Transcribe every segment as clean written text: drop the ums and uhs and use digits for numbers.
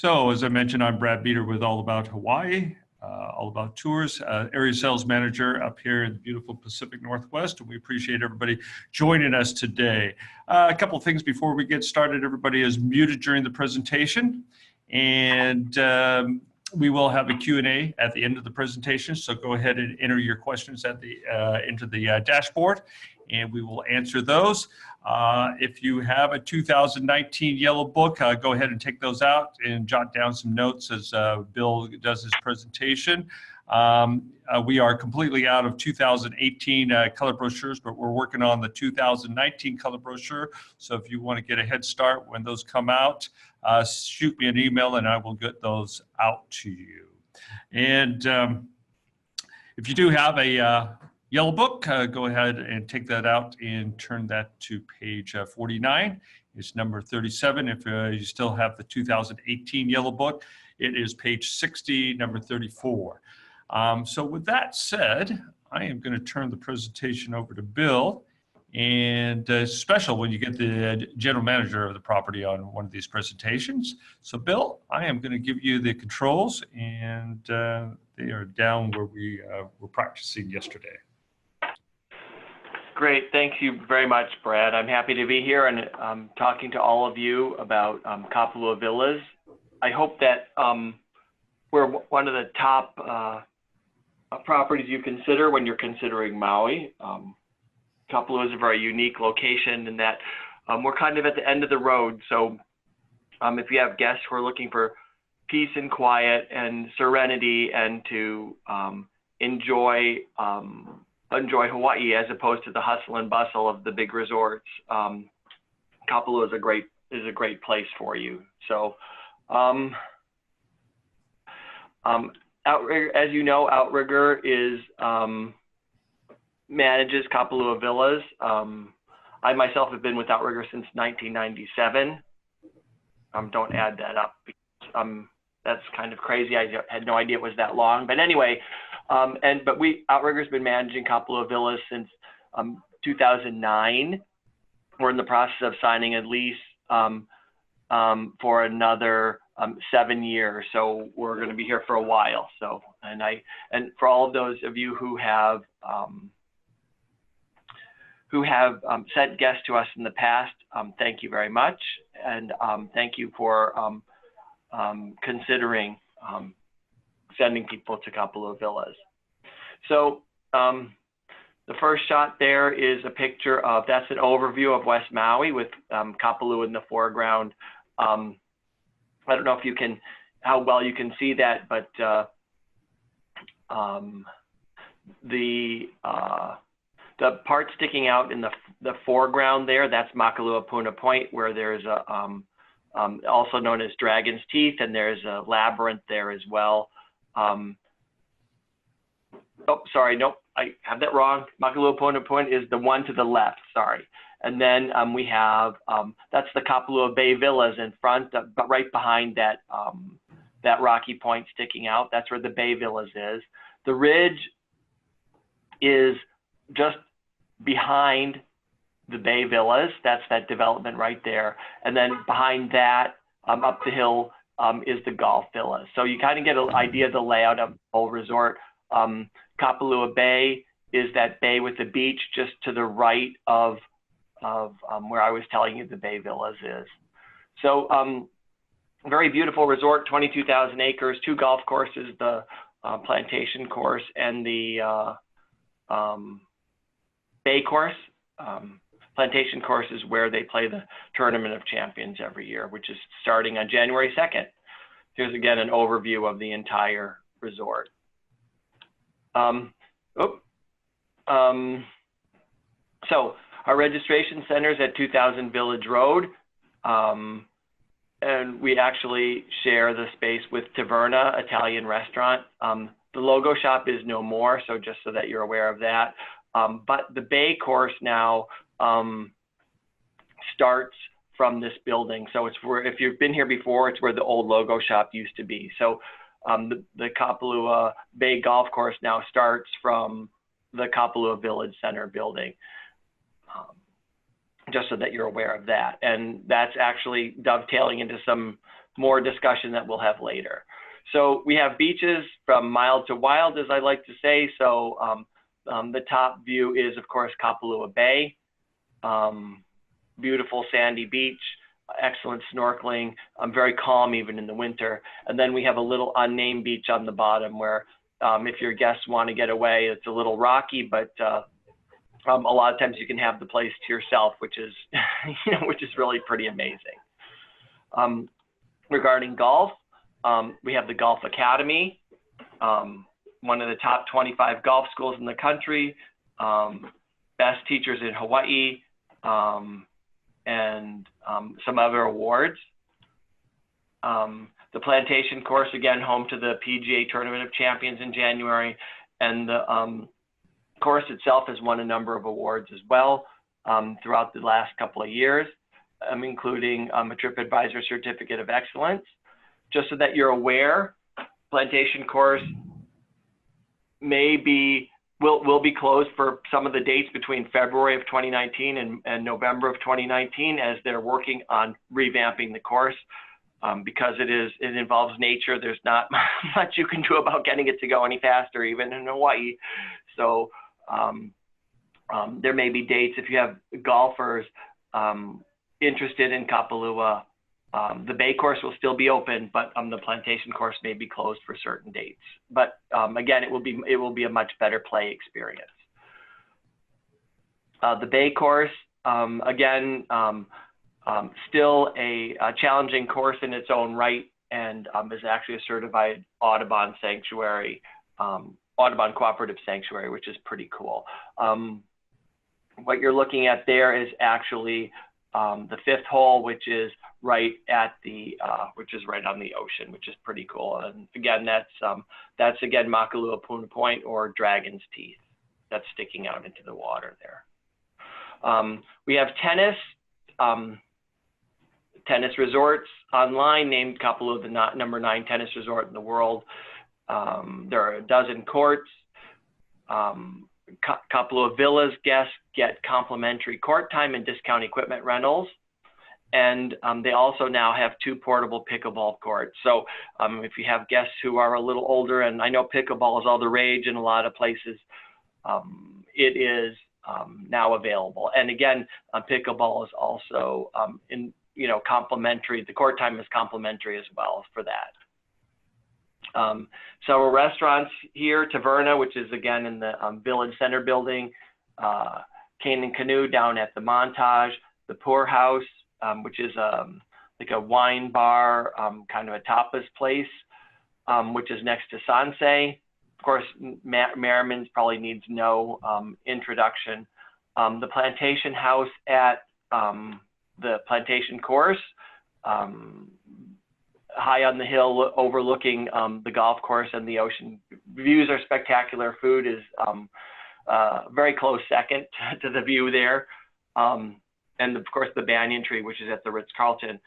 So, as I mentioned, I'm Brad Beater with All About Hawaii, All About Tours, area sales manager up here in the beautiful Pacific Northwest, and we appreciate everybody joining us today. A couple of things before we get started. Everybody is muted during the presentation, and we will have a Q&A at the end of the presentation, so go ahead and enter your questions at the into the dashboard, and we will answer those. If you have a 2019 yellow book, go ahead and take those out and jot down some notes as Bill does his presentation. We are completely out of 2018 color brochures, but we're working on the 2019 color brochure. So if you want to get a head start when those come out, shoot me an email and I will get those out to you. And if you do have a yellow book, go ahead and take that out and turn that to page 49. It's number 37. If you still have the 2018 yellow book, it is page 60, number 34. So with that said, I am going to turn the presentation over to Bill. And it's special when you get the general manager of the property on one of these presentations. So Bill, I am going to give you the controls, and they are down where we were practicing yesterday. Great, thank you very much, Brad. I'm happy to be here and talking to all of you about Kapalua Villas. I hope that we're one of the top properties you consider when you're considering Maui. Kapalua is a very unique location in that we're kind of at the end of the road. So if you have guests who are looking for peace and quiet and serenity and to enjoy Hawaii as opposed to the hustle and bustle of the big resorts, Kapalua is a great place for you. So as you know, Outrigger is manages Kapalua Villas. I myself have been with Outrigger since 1997. Don't add that up because that's kind of crazy. I had no idea it was that long. But anyway, but Outrigger's been managing Kapalua Villas since 2009. We're in the process of signing a lease for another 7 years. So we're going to be here for a while. So and for all of those of you who have sent guests to us in the past, thank you very much, and thank you for considering sending people to Kapalua Villas. So the first shot there is a picture of, that's an overview of West Maui with Kapalua in the foreground. I don't know if you can, how well you can see that, but the part sticking out in the foreground there, that's Makalua Puna Point, where there's a also known as Dragon's Teeth, and there's a labyrinth there as well. Oh, sorry, nope, I have that wrong. Makalua Puna Point is the one to the left, sorry. And then we have, that's the Kapalua Bay Villas in front, but right behind that, that rocky point sticking out, that's where the Bay Villas is. The ridge is just behind the Bay Villas. That's that development right there. And then behind that, up the hill, is the Golf Villas. So you kind of get an idea of the layout of the whole resort. Kapalua Bay is that bay with the beach just to the right of where I was telling you the Bay Villas is. So very beautiful resort, 22,000 acres, 2 golf courses, the Plantation course and the Bay course. Plantation course is where they play the Tournament of Champions every year, which is starting on January 2nd. Here's again an overview of the entire resort. So our registration center is at 2000 Village Road, and we actually share the space with Taverna Italian restaurant. The logo shop is no more, so just so that you're aware of that. But the Bay course now starts from this building. So it's where, if you've been here before, it's where the old logo shop used to be. So the Kapalua Bay Golf Course now starts from the Kapalua Village Center building, just so that you're aware of that. And that's actually dovetailing into some more discussion that we'll have later. So we have beaches from mild to wild, as I like to say. So the top view is, of course, Kapalua Bay. Beautiful sandy beach, excellent snorkeling, very calm even in the winter. And then we have a little unnamed beach on the bottom where if your guests want to get away, it's a little rocky, but a lot of times you can have the place to yourself, which is, which is really pretty amazing. Regarding golf, we have the Golf Academy, one of the top 25 golf schools in the country, best teachers in Hawaii, and some other awards. The Plantation course, again, home to the PGA Tournament of Champions in January, and the course itself has won a number of awards as well throughout the last couple of years, including a TripAdvisor Certificate of Excellence. Just so that you're aware, Plantation course will be closed for some of the dates between February of 2019 and November of 2019 as they're working on revamping the course. Because it involves nature, there's not much you can do about getting it to go any faster, even in Hawaii. So there may be dates if you have golfers interested in Kapalua. The Bay course will still be open, but the Plantation course may be closed for certain dates. But again, it will be a much better play experience. The Bay course, again, still a challenging course in its own right, and is actually a certified Audubon sanctuary, Audubon cooperative sanctuary, which is pretty cool. What you're looking at there is actually the fifth hole, which is right at the, which is right on the ocean, which is pretty cool. And again, that's again Makalua Puna Point, or Dragon's Teeth, that's sticking out into the water there. We have tennis. Tennis resorts online named Kapalua the number 9 tennis resort in the world. There are a dozen courts. Kapalua Villas guests get complimentary court time and discount equipment rentals. And they also now have 2 portable pickleball courts. So if you have guests who are a little older, and I know pickleball is all the rage in a lot of places, it is now available. And again, pickleball is also complimentary. The court time is complimentary as well for that. Several restaurants here: Taverna, which is again in the Village Center building, Cane and Canoe down at the Montage, the Pour House, which is like a wine bar, kind of a tapas place, which is next to Sansei. Of course, Merriman's probably needs no introduction. The Plantation House at the Plantation course, high on the hill overlooking the golf course and the ocean. Views are spectacular. Food is very close second to the view there. And of course the banyan tree, which is at the Ritz-Carlton.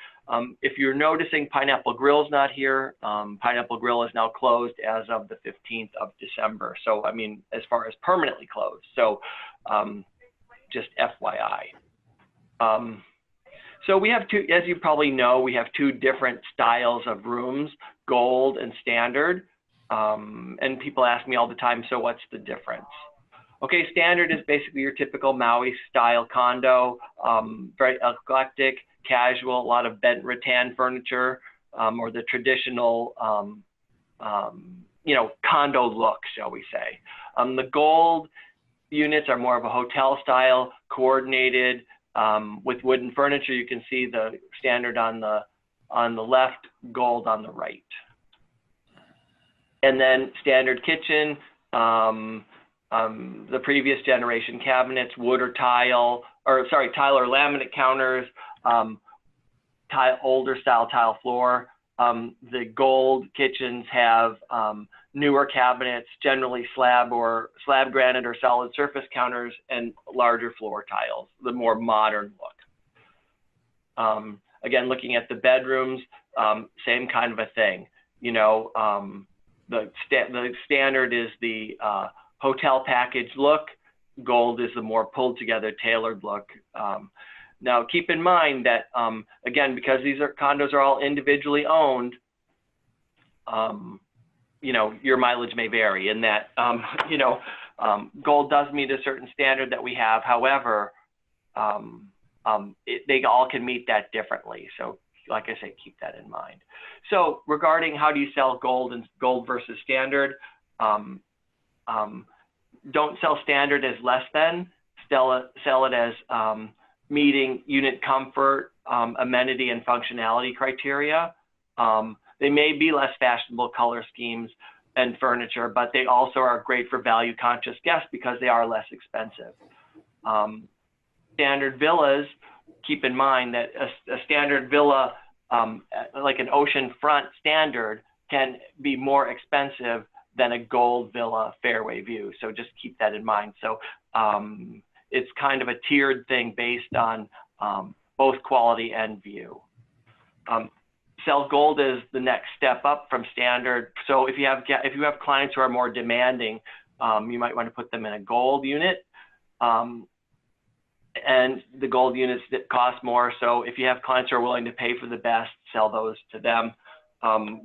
If you're noticing, Pineapple Grill's not here. Pineapple Grill is now closed as of the 15th of December. So, I mean, as far as permanently closed. So just FYI. So we have as you probably know, we have 2 different styles of rooms, gold and standard. And people ask me all the time, so what's the difference? Okay, standard is basically your typical Maui style condo, very eclectic, casual, a lot of bent rattan furniture, or the traditional, condo look, shall we say. The gold units are more of a hotel style, coordinated, with wooden furniture. You can see the standard on the left, gold on the right. And then standard kitchen, the previous generation cabinets, wood or tile, or sorry, tile or laminate counters, older style tile floor. The gold kitchens have newer cabinets, generally slab granite or solid surface counters, and larger floor tiles, the more modern look. Again, looking at the bedrooms, same kind of a thing. The standard is the hotel package look. Gold is the more pulled together, tailored look. Now, keep in mind that, again, because these condos are all individually owned, you know, your mileage may vary in that, you know, gold does meet a certain standard that we have. However, they all can meet that differently. So like I say, keep that in mind. So regarding how do you sell gold and gold versus standard, don't sell standard as less than, sell it as meeting unit comfort, amenity, and functionality criteria. They may be less fashionable color schemes and furniture, but they also are great for value-conscious guests because they are less expensive. Standard villas, keep in mind that a standard villa, like an oceanfront standard, can be more expensive than a gold villa fairway view. So just keep that in mind. So it's kind of a tiered thing based on both quality and view. Sell gold is the next step up from standard. So if you have clients who are more demanding, you might want to put them in a gold unit. And the gold units that cost more. So if you have clients who are willing to pay for the best, sell those to them.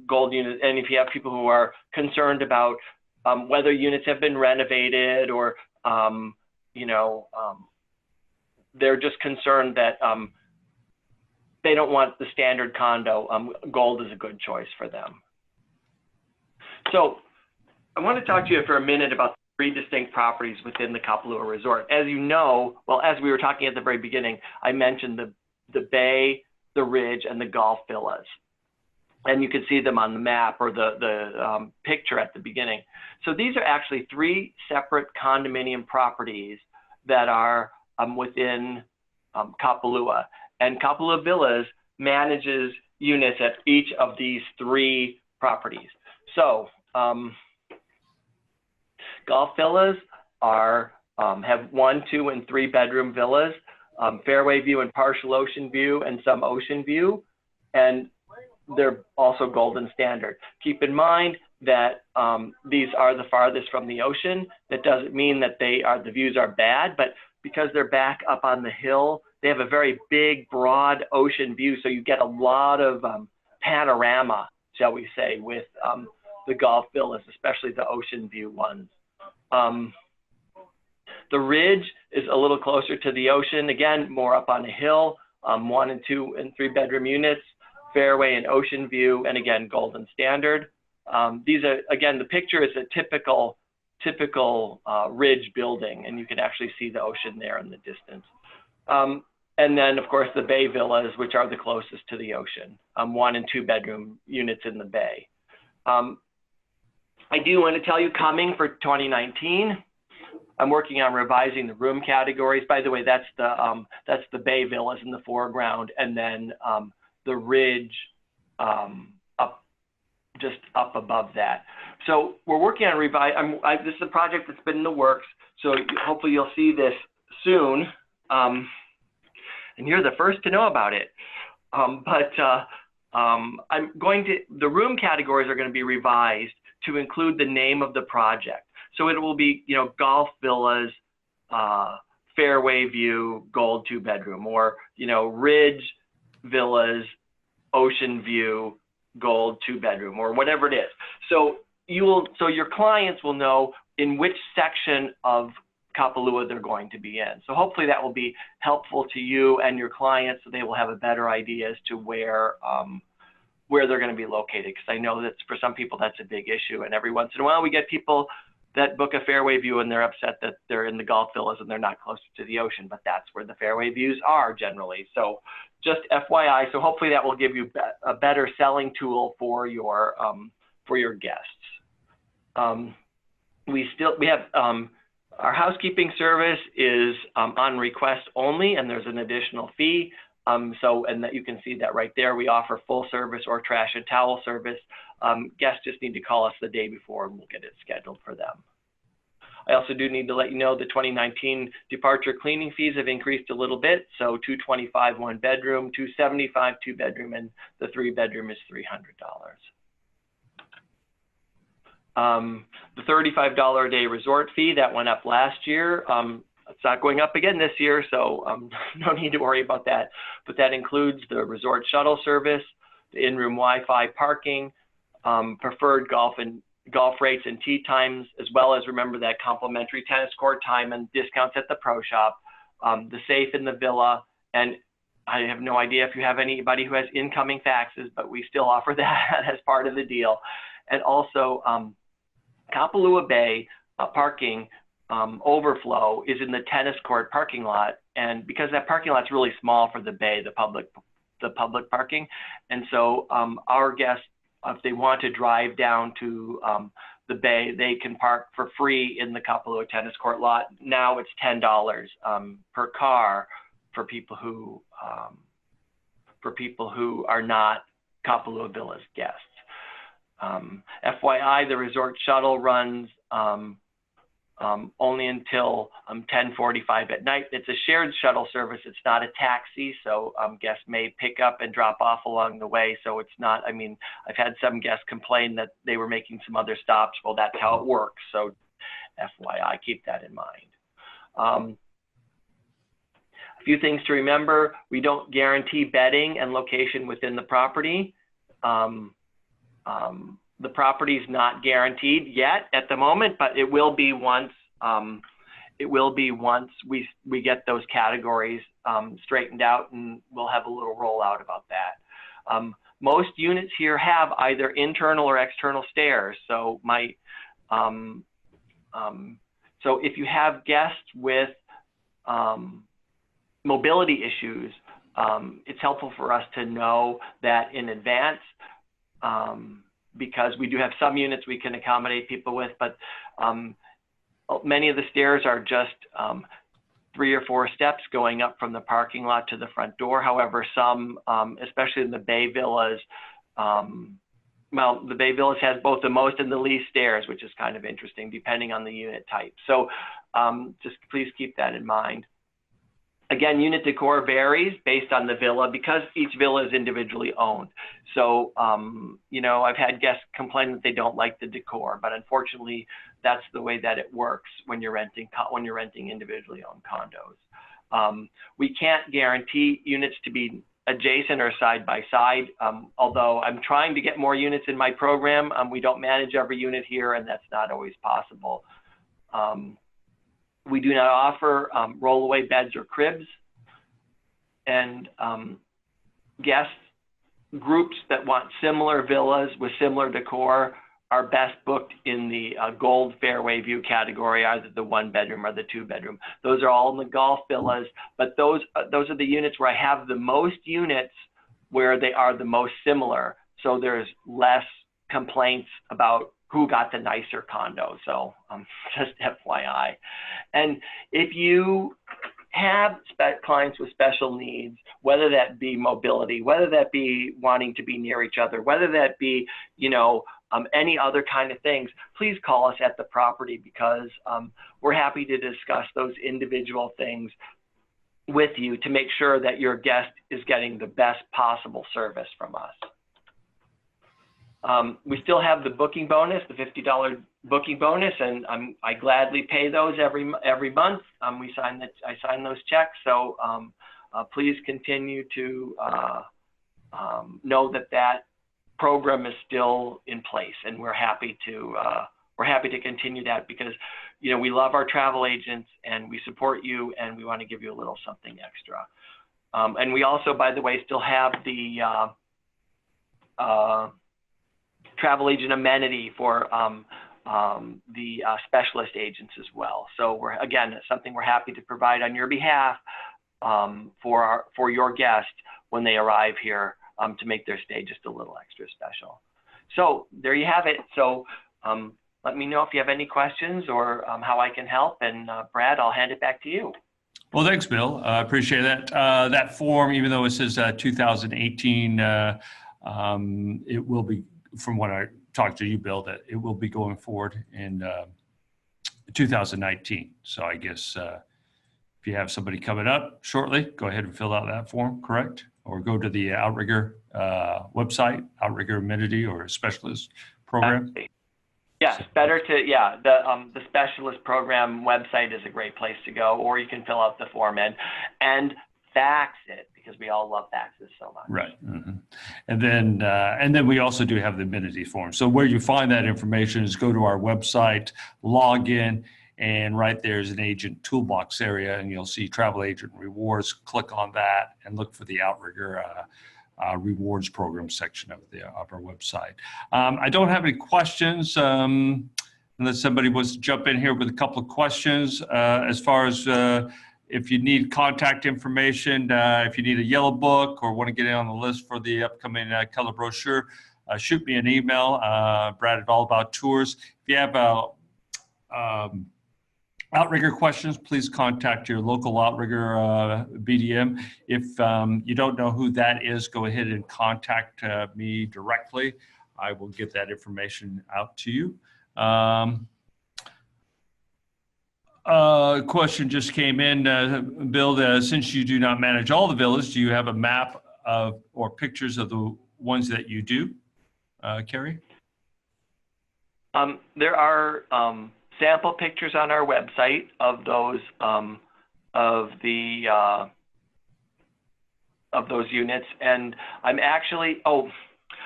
Gold units, and if you have people who are concerned about whether units have been renovated or, you know, they're just concerned that they don't want the standard condo, gold is a good choice for them. So I want to talk to you for a minute about three distinct properties within the Kapalua Resort. As you know, well, as we were talking at the very beginning, I mentioned the bay, the ridge, and the golf villas. And you can see them on the map or the picture at the beginning. So these are actually three separate condominium properties that are within Kapalua. And Kapalua Villas manages units at each of these three properties. So golf villas are have 1, 2, and 3 bedroom villas, fairway view and partial ocean view, and some ocean view. And they're also golden standard. Keep in mind that these are the farthest from the ocean. That doesn't mean that the views are bad, but because they're back up on the hill, they have a very big, broad ocean view. So you get a lot of panorama, shall we say, with the golf villas, especially the ocean view ones. The ridge is a little closer to the ocean. Again, more up on a hill, 1 and 2 and 3 bedroom units, fairway and ocean view, and again, golden standard. These are, again, the picture is a typical ridge building, and you can actually see the ocean there in the distance. And then, of course, the bay villas, which are the closest to the ocean, 1 and 2 bedroom units in the bay. I do want to tell you, coming for 2019, I'm working on revising the room categories. By the way, that's the bay villas in the foreground, and then the ridge just up above that. So we're working on this is a project that's been in the works, so hopefully you'll see this soon, and you're the first to know about it. The room categories are going to be revised to include the name of the project. So it will be, you know, golf villas, fairway view, gold 2 bedroom, or, you know, ridge villas, ocean view, gold 2 bedroom, or whatever it is. So your clients will know in which section of Kapalua they're going to be in. So hopefully that will be helpful to you and your clients, so they will have a better idea as to where they're going to be located. Because I know that for some people that's a big issue, and every once in a while we get people that book a fairway view and they're upset that they're in the golf villas and they're not closer to the ocean, but that's where the fairway views are generally. So just FYI, so hopefully that will give you a better selling tool for your guests. We have our housekeeping service is on request only, and there's an additional fee. And that you can see that right there. We offer full service or trash and towel service. Guests just need to call us the day before and we'll get it scheduled for them. I also do need to let you know the 2019 departure cleaning fees have increased a little bit. So $225 1 bedroom, $275 2 bedroom, and the 3 bedroom is $300. The $35 a day resort fee that went up last year. it's not going up again this year, so no need to worry about that. But that includes the resort shuttle service, the in-room Wi-Fi parking, preferred golf rates and tee times, as well as remember that complimentary tennis court time and discounts at the pro shop, the safe in the villa, and I have no idea if you have anybody who has incoming faxes, but we still offer that as part of the deal. And also Kapalua Bay parking overflow is in the tennis court parking lot, and because that parking lot's really small for the bay, the public parking, and so our guests, if they want to drive down to the bay, they can park for free in the Kapalua tennis court lot. Now it's $10 per car for people who are not Kapalua Villas guests. FYI, the resort shuttle runs only until 10:45 at night. It's a shared shuttle service. It's not a taxi, so guests may pick up and drop off along the way. So it's not, I mean, I've had some guests complain that they were making some other stops. Well, that's how it works. So FYI, keep that in mind. A few things to remember: we don't guarantee bedding and location within the property. The property is not guaranteed yet at the moment, but it will be once we get those categories straightened out, and we'll have a little rollout about that. Most units here have either internal or external stairs. So so if you have guests with mobility issues, it's helpful for us to know that in advance, because we do have some units we can accommodate people with, but many of the stairs are just 3 or 4 steps going up from the parking lot to the front door. However, some, especially in the Bay Villas, well, the Bay Villas has both the most and the least stairs, which is kind of interesting depending on the unit type. So just please keep that in mind. Again, unit decor varies based on the villa because each villa is individually owned. So, you know, I've had guests complain that they don't like the decor, but unfortunately, that's the way that it works when you're renting individually owned condos. We can't guarantee units to be adjacent or side by side, although I'm trying to get more units in my program. We don't manage every unit here, and that's not always possible. We do not offer rollaway beds or cribs, and guests groups that want similar villas with similar decor are best booked in the gold fairway view category, either the 1-bedroom or the 2-bedroom. Those are all in the golf villas, but those are the units where I have the most units where they are the most similar. So there's less complaints about who got the nicer condo. So just FYI. And if you have clients with special needs, whether that be mobility, whether that be wanting to be near each other, whether that be, you know, any other kind of things, please call us at the property, because we're happy to discuss those individual things with you to make sure that your guest is getting the best possible service from us. We still have the booking bonus, the $50 booking bonus, and I gladly pay those every month. I sign those checks, so please continue to know that program is still in place, and we're happy to continue that, because you know, we love our travel agents and we support you, and we want to give you a little something extra. And we also, by the way, still have the travel agent amenity for the specialist agents as well. So again, it's something we're happy to provide on your behalf for your guest when they arrive here, to make their stay just a little extra special. So there you have it. So let me know if you have any questions or how I can help. And Brad, I'll hand it back to you. Well, thanks, Bill. I appreciate that. That form, even though it says 2018, it will be, from what I talked to you, Bill, that it will be going forward in 2019. So I guess if you have somebody coming up shortly, go ahead and fill out that form, correct? Or go to the Outrigger website, Outrigger Amenity or Specialist Program. Yes, better to, yeah, the specialist program website is a great place to go, or you can fill out the form and fax it, because we all love faxes so much. Right. And then we also do have the amenity form. So where you find that information is go to our website, log in, and right there's an agent toolbox area, and you'll see travel agent rewards. Click on that and look for the Outrigger rewards program section of our website. I don't have any questions, unless somebody wants to jump in here with a couple of questions. As far as if you need contact information, if you need a yellow book or want to get in on the list for the upcoming color brochure, shoot me an email, Brad at All About Tours. If you have Outrigger questions, please contact your local Outrigger BDM. If you don't know who that is, go ahead and contact me directly. I will get that information out to you. Question just came in, Bill, since you do not manage all the villas, do you have a map of or pictures of the ones that you do, Carrie? There are sample pictures on our website of those units, and I'm actually,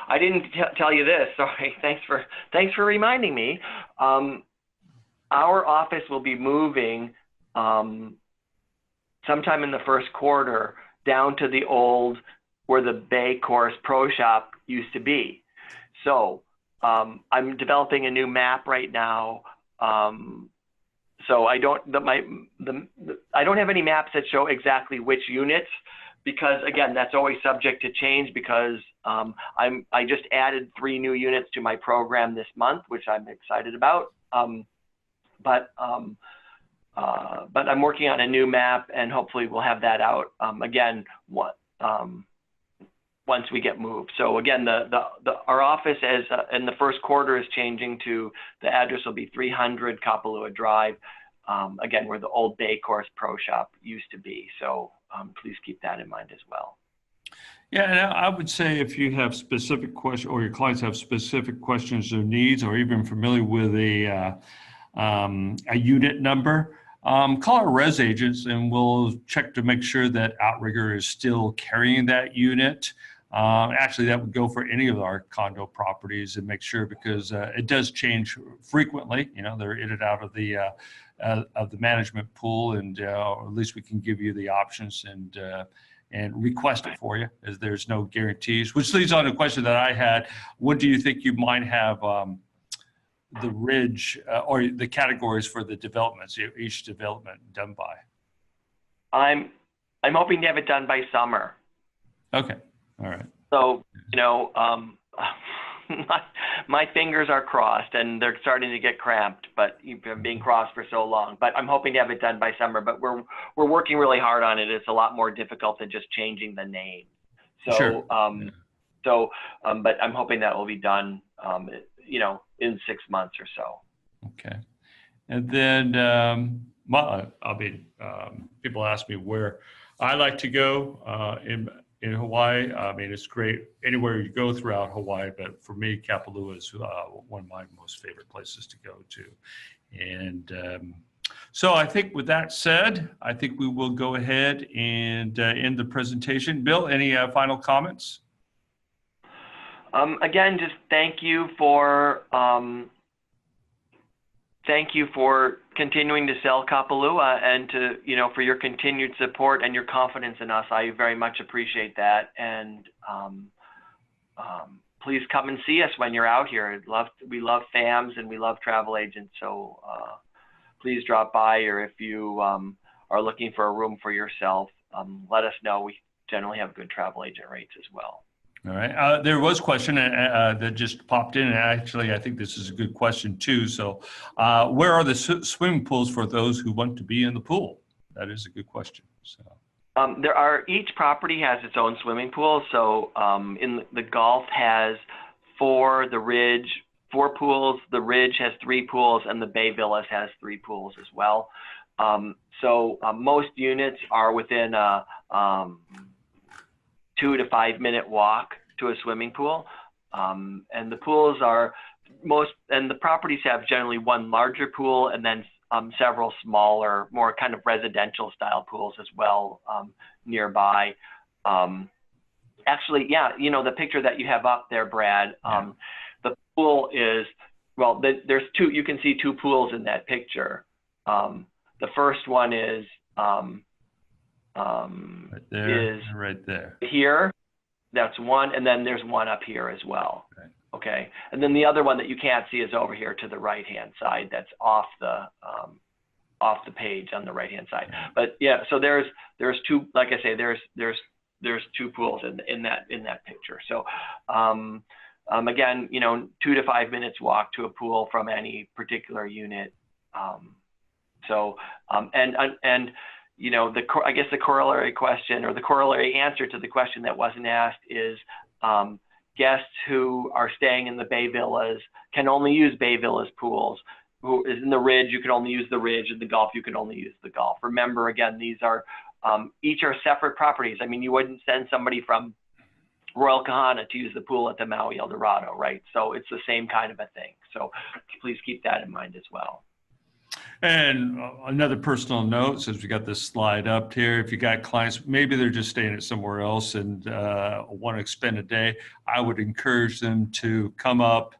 I didn't tell you this. Sorry. Thanks for reminding me. Our office will be moving sometime in the first quarter down to the old where the Bay Course Pro Shop used to be. So I'm developing a new map right now. So I don't have any maps that show exactly which units, because again, that's always subject to change, because I just added 3 new units to my program this month, which I'm excited about. But I'm working on a new map, and hopefully we'll have that out again once we get moved. So again, our office in the first quarter is changing to, the address will be 300 Kapalua Drive, again, where the old Bay Course Pro Shop used to be. So please keep that in mind as well. Yeah, and I would say if you have specific questions, or your clients have specific questions or needs, or even familiar with a unit number, call our res agents and we'll check to make sure that Outrigger is still carrying that unit. Actually, that would go for any of our condo properties, and make sure, because it does change frequently. You know, they're in and out of the management pool, and or at least we can give you the options and request it for you, as there's no guarantees. Which leads on to a question that I had: what do you think you might have the ridge or the categories for the developments, each development done by? I'm hoping to have it done by summer. Okay. All right. So, you know, my fingers are crossed, and they're starting to get cramped, but you've been being crossed for so long. But I'm hoping to have it done by summer, but we're working really hard on it. It's a lot more difficult than just changing the name. So, sure. But I'm hoping that will be done, you know, in 6 months or so. Okay. And then, people ask me where I like to go in Hawaii. I mean, it's great anywhere you go throughout Hawaii, but for me, Kapalua is one of my most favorite places to go to. And so I think with that said, I think we will go ahead and end the presentation. Bill, any final comments? Again, just thank you for continuing to sell Kapalua, and for your continued support and your confidence in us. I very much appreciate that. And please come and see us when you're out here. We love FAMs and we love travel agents. So please drop by, or if you are looking for a room for yourself, let us know. We generally have good travel agent rates as well. All right. There was a question that just popped in, and actually I think this is a good question too. So where are the swimming pools for those who want to be in the pool? That is a good question. So each property has its own swimming pool. So in the Gulf has 4, the Ridge 4 pools, the Ridge has 3 pools, and the Bay Villas has 3 pools as well. So most units are within a 2 to 5 minute walk to a swimming pool. And the pools are and the properties have generally one larger pool and then several smaller, more kind of residential style pools as well nearby. Actually, yeah, you know, the picture that you have up there, Brad, the pool is, well, there's two, you can see two pools in that picture. The first one is right there, right there. Here, that's one, and then there's one up here as well. Okay, and then the other one that you can't see is over here to the right-hand side. That's off the page on the right-hand side. But yeah, so there's two. Like I say, there's two pools in that picture. So again, you know, 2 to 5 minutes walk to a pool from any particular unit. And you know, I guess the corollary question or the corollary answer to the question that wasn't asked is guests who are staying in the Bay Villas can only use Bay Villas pools. Who is in the Ridge, you can only use the Ridge. In the Gulf, you can only use the Gulf. Remember, again, these are each are separate properties. I mean, you wouldn't send somebody from Royal Kahana to use the pool at the Maui El Dorado, right? So it's the same kind of a thing. So please keep that in mind as well. And another personal note, since we got this slide up here, if you got clients, maybe they're just staying at somewhere else and want to spend a day, I would encourage them to come up,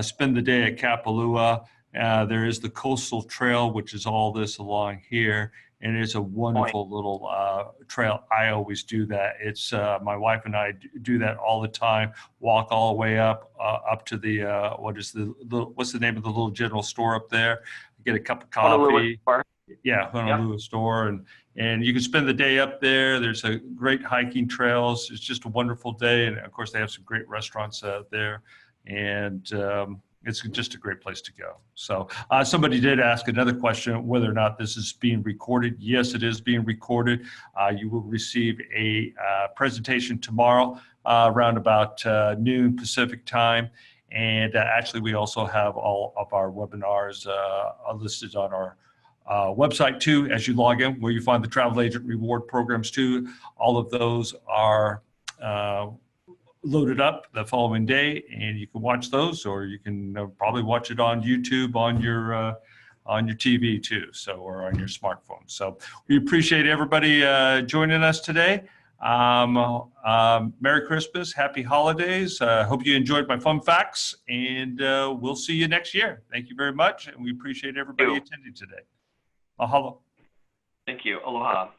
spend the day at Kapalua. There is the Coastal Trail, which is all this along here. And it's a wonderful little trail. I always do that. It's my wife and I do that all the time. Walk all the way up to the what's the name of the little general store up there? Get a cup of coffee. Yeah, Honolulu store, and you can spend the day up there. There's a great hiking trails. It's just a wonderful day, and of course they have some great restaurants there, and it's just a great place to go. So somebody did ask another question, whether or not this is being recorded. Yes, it is being recorded. You will receive a presentation tomorrow around about noon Pacific time. And actually, we also have all of our webinars listed on our website too, as you log in, where you find the travel agent reward programs too. All of those are loaded up the following day, and you can watch those, or you can probably watch it on YouTube on your TV too, so, or on your smartphone. So we appreciate everybody joining us today. Merry Christmas, happy holidays. Hope you enjoyed my fun facts, and we'll see you next year. Thank you very much, and we appreciate everybody attending today. Mahalo. Thank you. Aloha.